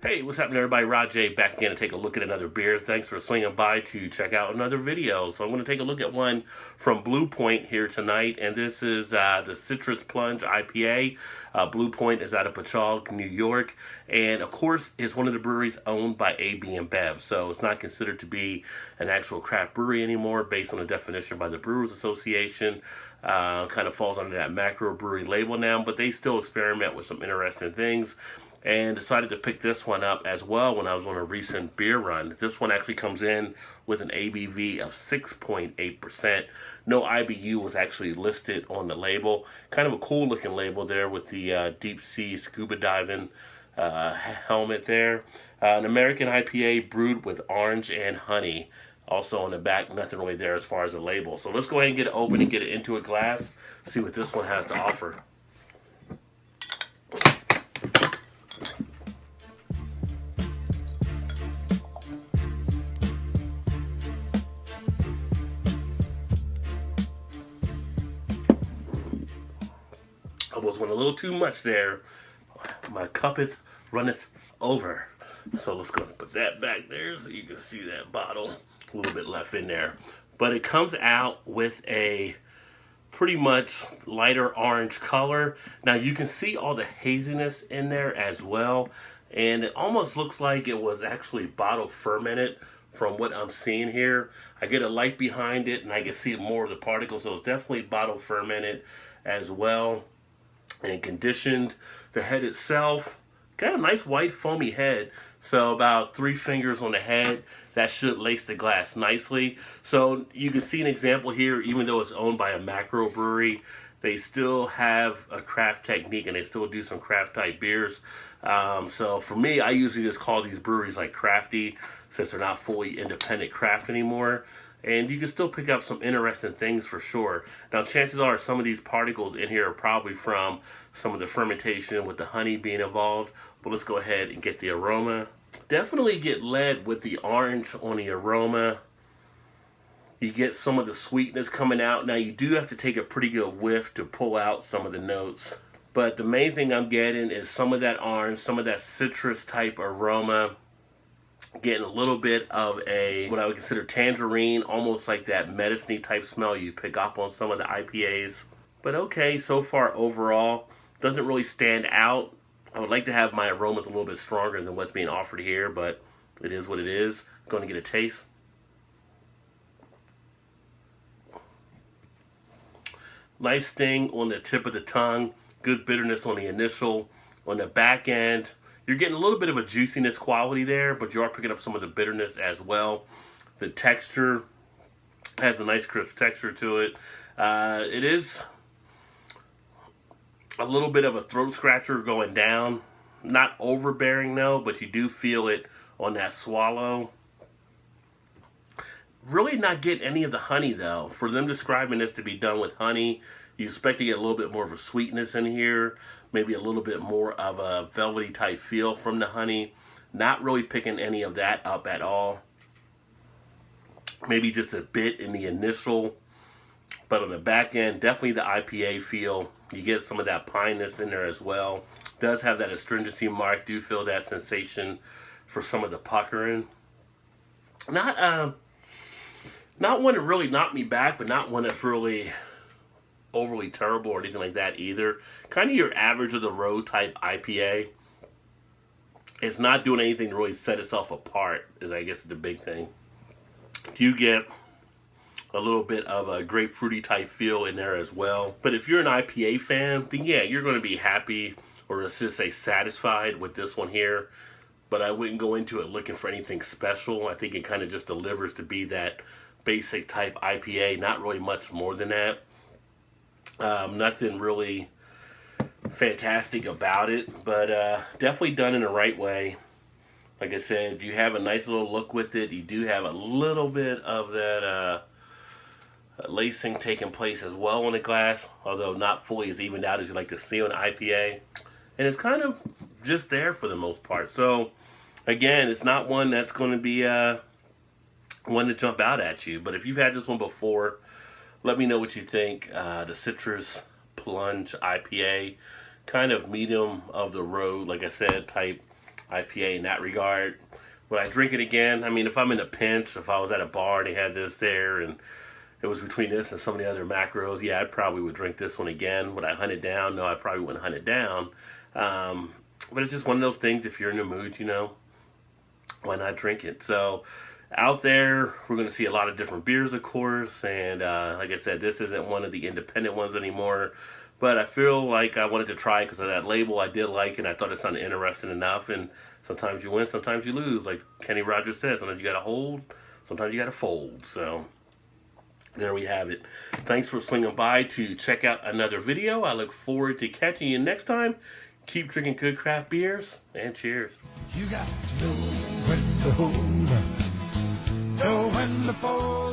Hey, what's happening, everybody? Rod J back again to take a look at another beer. Thanks for swinging by to check out another video. So I'm going to take a look at one from Blue Point here tonight, and this is the Citrus Plunge IPA. Blue Point is out of Patchogue, New York, and of course it's one of the breweries owned by AB InBev. So it's not considered to be an actual craft brewery anymore, based on the definition by the Brewers Association. Kind of falls under that macro brewery label now, but they still experiment with some interesting things, and decided to pick this one up as well when I was on a recent beer run. This one actually comes in with an ABV of 6.8%. No IBU was actually listed on the label. Kind of a cool looking label there with the deep sea scuba diving helmet there. An American IPA brewed with orange and honey. Also on the back, nothing really there as far as the label. So let's go ahead and get it open and get it into a glass, see what this one has to offer. Almost went a little too much there. My cuppeth runneth over. So let's go and put that back there so you can see that bottle. A little bit left in there. But it comes out with a pretty much lighter orange color. Now you can see all the haziness in there as well. And it almost looks like it was actually bottle fermented from what I'm seeing here. I get a light behind it and I can see more of the particles. So it's definitely bottle fermented as well and conditioned. The head itself, got a nice white foamy head, so about 3 fingers on the head. That should lace the glass nicely. So you can see an example here. Even though it's owned by a macro brewery, they still have a craft technique and they still do some craft type beers. So for me, I usually just call these breweries like crafty, since they're not fully independent craft anymore. And you can still pick up some interesting things for sure. Now, chances are some of these particles in here are probably from some of the fermentation with the honey being involved. But let's go ahead and get the aroma. Definitely get led with the orange on the aroma. You get some of the sweetness coming out. Now, you do have to take a pretty good whiff to pull out some of the notes. But the main thing I'm getting is some of that orange, some of that citrus type aroma. Getting a little bit of a, what I would consider tangerine, almost like that medicine-y type smell you pick up on some of the IPAs. But okay, so far overall, doesn't really stand out. I would like to have my aromas a little bit stronger than what's being offered here, but it is what it is. Going to get a taste. Nice sting on the tip of the tongue. Good bitterness on the initial. On the back end, you're getting a little bit of a juiciness quality there, but you are picking up some of the bitterness as well. The texture has a nice crisp texture to it. It is a little bit of a throat scratcher going down. Not overbearing though, but you do feel it on that swallow. Really not getting any of the honey though. For them describing this to be done with honey, you expect to get a little bit more of a sweetness in here. Maybe a little bit more of a velvety type feel from the honey. Not really picking any of that up at all. Maybe just a bit in the initial. But on the back end, definitely the IPA feel. You get some of that pineness in there as well. Does have that astringency mark. Do feel that sensation for some of the puckering. Not one that really knocked me back, but not one that's really overly terrible or anything like that either. Kind of your average of the road type IPA. It's not doing anything to really set itself apart, is I guess the big thing. You get a little bit of a grapefruity type feel in there as well. But if you're an IPA fan, then yeah, you're going to be happy, or let's just say satisfied with this one here. But I wouldn't go into it looking for anything special. I think it kind of just delivers to be that basic type IPA, not really much more than that. Nothing really fantastic about it, but definitely done in the right way. Like I said, you have a nice little look with it. You do have a little bit of that lacing taking place as well on the glass, although not fully as evened out as you like to see on IPA. And it's kind of just there for the most part. So again, it's not one that's going to be one to jump out at you. But if you've had this one before, let me know what you think. The Citrus Plunge IPA, kind of medium of the road, like I said, type IPA in that regard. Would I drink it again? I mean, if I'm in a pinch, if I was at a bar and they had this there and it was between this and some of the other macros, yeah, I probably would drink this one again. Would I hunt it down? No, I probably wouldn't hunt it down. But it's just one of those things, if you're in the mood, you know, why not drink it? So out there, we're going to see a lot of different beers, of course. And like I said, this isn't one of the independent ones anymore. But I feel like I wanted to try it because of that label. I did like it, and I thought it sounded interesting enough. And sometimes you win, sometimes you lose. Like Kenny Rogers says, sometimes you got to hold, sometimes you got to fold. So there we have it. Thanks for swinging by to check out another video. I look forward to catching you next time. Keep drinking good craft beers, and cheers. You got to know when to hold, know when to fold.